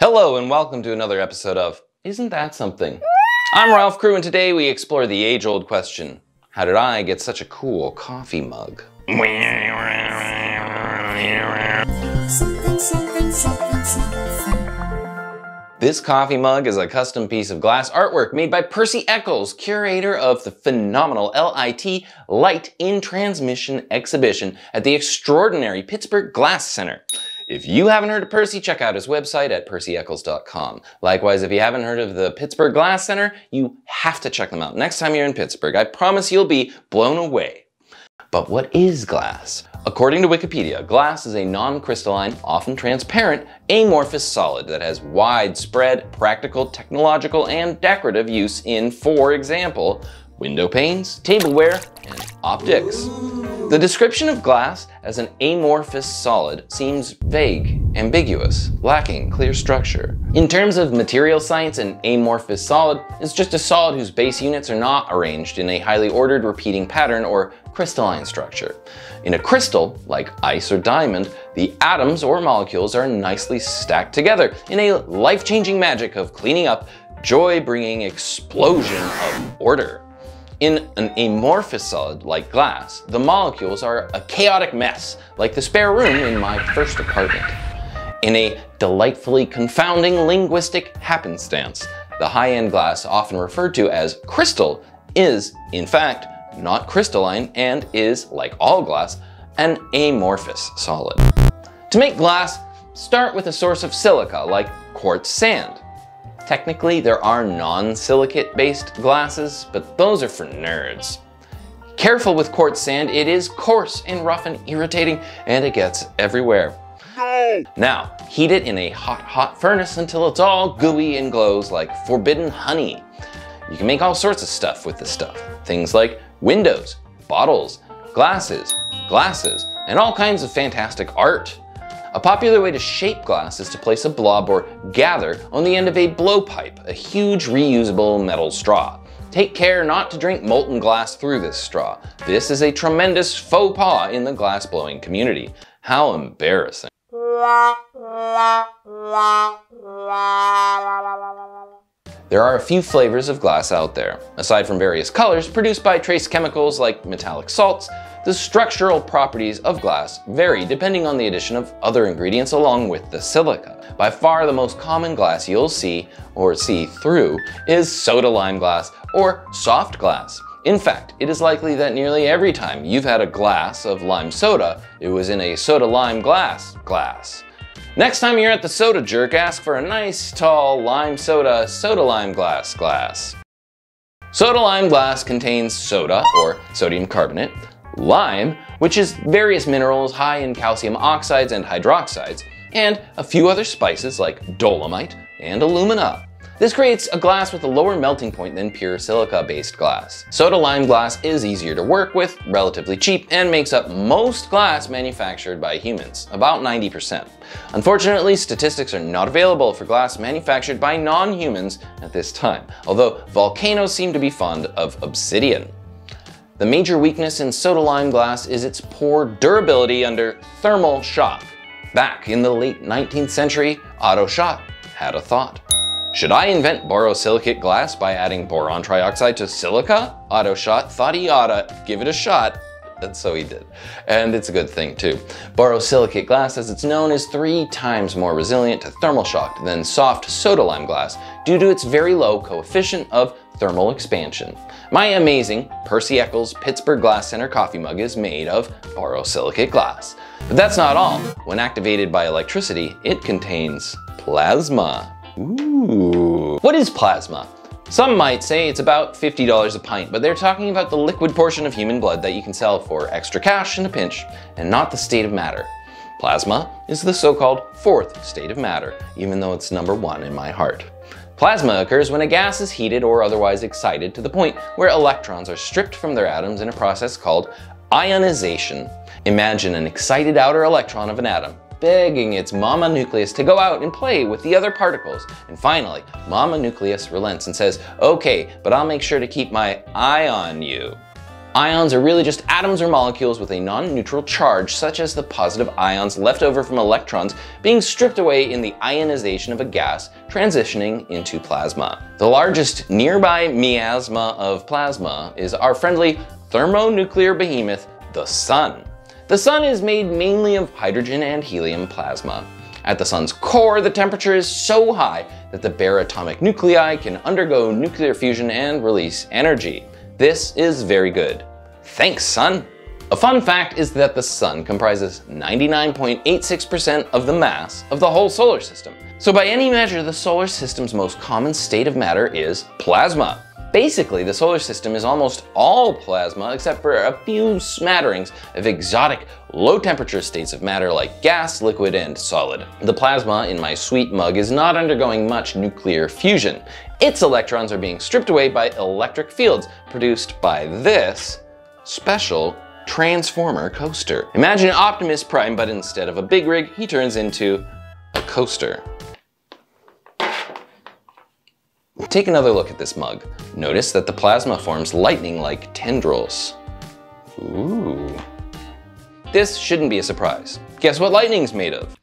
Hello and welcome to another episode of Isn't That Something? I'm Ralph Crew and today we explore the age-old question, how did I get such a cool coffee mug? This coffee mug is a custom piece of glass artwork made by Percy Echols, curator of the phenomenal LIT Light in Transmission exhibition at the extraordinary Pittsburgh Glass Center. If you haven't heard of Percy, check out his website at percyechols.com. Likewise, if you haven't heard of the Pittsburgh Glass Center, you have to check them out next time you're in Pittsburgh. I promise you'll be blown away. But what is glass? According to Wikipedia, glass is a non-crystalline, often transparent, amorphous solid that has widespread practical, technological, and decorative use in, for example, window panes, tableware, and optics. The description of glass as an amorphous solid seems vague, ambiguous, lacking clear structure. In terms of material science, an amorphous solid is just a solid whose base units are not arranged in a highly ordered repeating pattern or crystalline structure. In a crystal, like ice or diamond, the atoms or molecules are nicely stacked together in a life-changing magic of cleaning up, joy-bringing explosion of order. In an amorphous solid like glass, the molecules are a chaotic mess, like the spare room in my first apartment. In a delightfully confounding linguistic happenstance, the high-end glass often referred to as crystal is, in fact, not crystalline and is, like all glass, an amorphous solid. To make glass, start with a source of silica, like quartz sand. Technically, there are non-silicate-based glasses, but those are for nerds. Careful with quartz sand, it is coarse and rough and irritating, and it gets everywhere. Now, heat it in a hot furnace until it's all gooey and glows like forbidden honey. You can make all sorts of stuff with this stuff. Things like windows, bottles, glasses, and all kinds of fantastic art. A popular way to shape glass is to place a blob or gather on the end of a blowpipe, a huge reusable metal straw. Take care not to drink molten glass through this straw. This is a tremendous faux pas in the glass blowing community. How embarrassing. There are a few flavors of glass out there. Aside from various colors produced by trace chemicals like metallic salts, the structural properties of glass vary depending on the addition of other ingredients along with the silica. By far the most common glass you'll see, or see through, is soda lime glass or soft glass. In fact, it is likely that nearly every time you've had a glass of lime soda, it was in a soda lime glass. Next time you're at the soda jerk, ask for a nice tall lime soda lime glass. Soda lime glass contains soda, or sodium carbonate, lime, which is various minerals high in calcium oxides and hydroxides, and a few other spices like dolomite and alumina. This creates a glass with a lower melting point than pure silica-based glass. Soda lime glass is easier to work with, relatively cheap, and makes up most glass manufactured by humans, about 90%. Unfortunately, statistics are not available for glass manufactured by non-humans at this time, although volcanoes seem to be fond of obsidian. The major weakness in soda lime glass is its poor durability under thermal shock. Back in the late 19th century, Otto Schott had a thought. Should I invent borosilicate glass by adding boron trioxide to silica? Otto Schott thought he oughta give it a shot, and so he did. And it's a good thing too. Borosilicate glass, as it's known, is 3 times more resilient to thermal shock than soft soda lime glass due to its very low coefficient of thermal expansion. My amazing Percy Echols Pittsburgh Glass Center coffee mug is made of borosilicate glass. But that's not all. When activated by electricity, it contains plasma. Ooh. What is plasma? Some might say it's about $50 a pint, but they're talking about the liquid portion of human blood that you can sell for extra cash in a pinch, and not the state of matter. Plasma is the so-called 4th state of matter, even though it's number 1 in my heart. Plasma occurs when a gas is heated or otherwise excited to the point where electrons are stripped from their atoms in a process called ionization. Imagine an excited outer electron of an atom begging its mama nucleus to go out and play with the other particles. And finally, mama nucleus relents and says, okay, but I'll make sure to keep my eye on you. Ions are really just atoms or molecules with a non-neutral charge, such as the positive ions left over from electrons being stripped away in the ionization of a gas, transitioning into plasma. The largest nearby miasma of plasma is our friendly thermonuclear behemoth, the Sun. The Sun is made mainly of hydrogen and helium plasma. At the Sun's core, the temperature is so high that the bare atomic nuclei can undergo nuclear fusion and release energy. This is very good. Thanks, Sun! A fun fact is that the Sun comprises 99.86% of the mass of the whole solar system. So by any measure, the solar system's most common state of matter is plasma. Basically, the solar system is almost all plasma except for a few smatterings of exotic, low-temperature states of matter like gas, liquid, and solid. The plasma in my sweet mug is not undergoing much nuclear fusion. Its electrons are being stripped away by electric fields produced by this special transformer coaster. Imagine Optimus Prime, but instead of a big rig, he turns into a coaster. Take another look at this mug. Notice that the plasma forms lightning-like tendrils. Ooh. This shouldn't be a surprise. Guess what lightning's made of?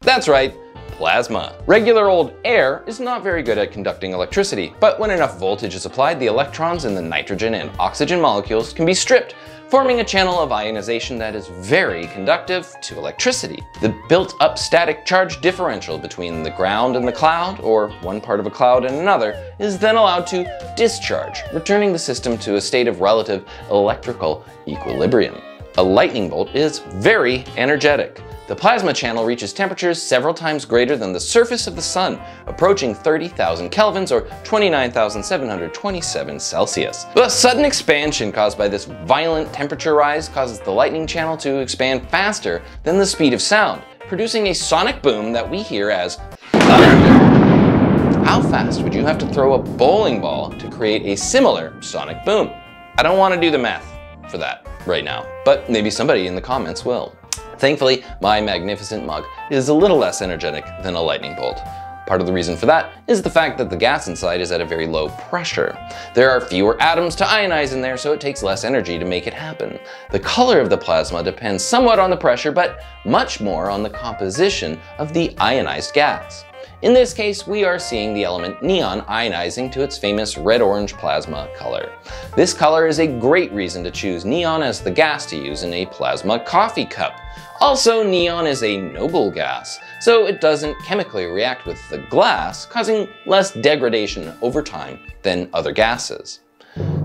That's right, plasma. Regular old air is not very good at conducting electricity, but when enough voltage is applied, the electrons in the nitrogen and oxygen molecules can be stripped, forming a channel of ionization that is very conductive to electricity. The built-up static charge differential between the ground and the cloud, or one part of a cloud and another, is then allowed to discharge, returning the system to a state of relative electrical equilibrium. A lightning bolt is very energetic. The plasma channel reaches temperatures several times greater than the surface of the Sun, approaching 30,000 kelvins or 29,727 Celsius. The sudden expansion caused by this violent temperature rise causes the lightning channel to expand faster than the speed of sound, producing a sonic boom that we hear as thunder. How fast would you have to throw a bowling ball to create a similar sonic boom? I don't want to do the math for that right now, but maybe somebody in the comments will. Thankfully, my magnificent mug is a little less energetic than a lightning bolt. Part of the reason for that is the fact that the gas inside is at a very low pressure. There are fewer atoms to ionize in there, so it takes less energy to make it happen. The color of the plasma depends somewhat on the pressure, but much more on the composition of the ionized gas. In this case, we are seeing the element neon ionizing to its famous red-orange plasma color. This color is a great reason to choose neon as the gas to use in a plasma coffee cup. Also, neon is a noble gas, so it doesn't chemically react with the glass, causing less degradation over time than other gases.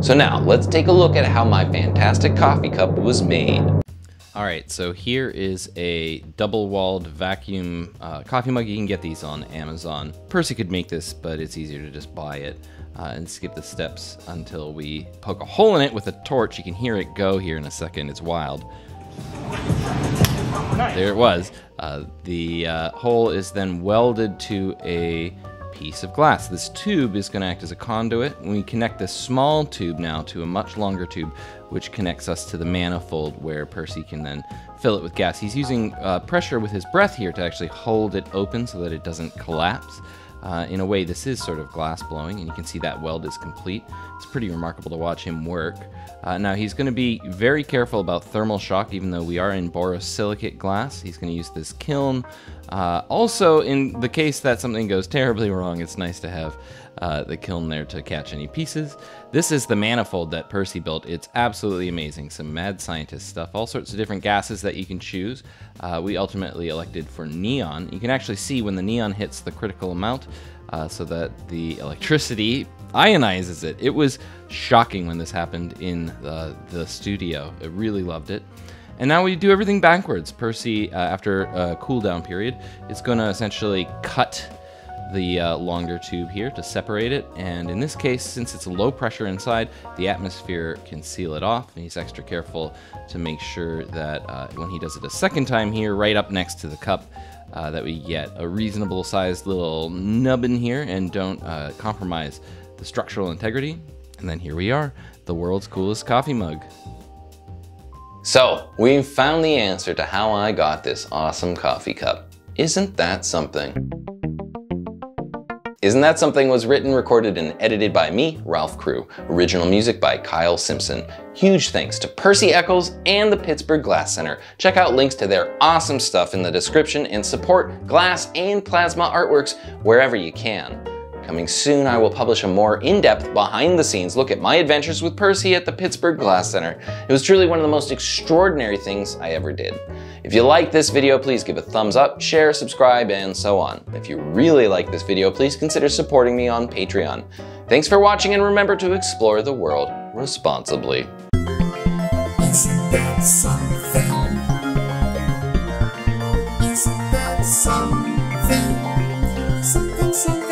So now, let's take a look at how my fantastic coffee cup was made. All right, so here is a double-walled vacuum coffee mug. You can get these on Amazon. Percy could make this, but it's easier to just buy it and skip the steps until we poke a hole in it with a torch. You can hear it go here in a second. It's wild. Nice. There it was. The hole is then welded to a piece of glass. This tube is going to act as a conduit. We connect this small tube now to a much longer tube, which connects us to the manifold where Percy can then fill it with gas. He's using pressure with his breath here to actually hold it open so that it doesn't collapse. In a way, this is sort of glass blowing, and you can see that weld is complete. It's pretty remarkable to watch him work. Now, he's going to be very careful about thermal shock, even though we are in borosilicate glass. He's going to use this kiln. Also, in the case that something goes terribly wrong, it's nice to have the kiln there to catch any pieces. This is the manifold that Percy built. It's absolutely amazing. Some mad scientist stuff. All sorts of different gases that you can choose. We ultimately elected for neon. You can actually see when the neon hits the critical amount so that the electricity ionizes it. It was shocking when this happened in the studio. I really loved it. And now we do everything backwards. Percy, after a cool down period, is going to essentially cut the longer tube here to separate it, and in this case, since it's low pressure inside, the atmosphere can seal it off, and he's extra careful to make sure that when he does it a second time here, right up next to the cup, that we get a reasonable sized little nub in here and don't compromise the structural integrity. And then here we are, the world's coolest coffee mug. So, we've found the answer to how I got this awesome coffee cup. Isn't that something? Isn't That Something was written, recorded, and edited by me, Ralph Crew. Original music by Kyle Simpson. Huge thanks to Percy Echols and the Pittsburgh Glass Center. Check out links to their awesome stuff in the description and support glass and plasma artworks wherever you can. Coming soon, I will publish a more in-depth, behind-the-scenes look at my adventures with Percy at the Pittsburgh Glass Center. It was truly one of the most extraordinary things I ever did. If you like this video, please give a thumbs up, share, subscribe, and so on. If you really like this video, please consider supporting me on Patreon. Thanks for watching, and remember to explore the world responsibly. Isn't that something? Isn't that something? Something, something.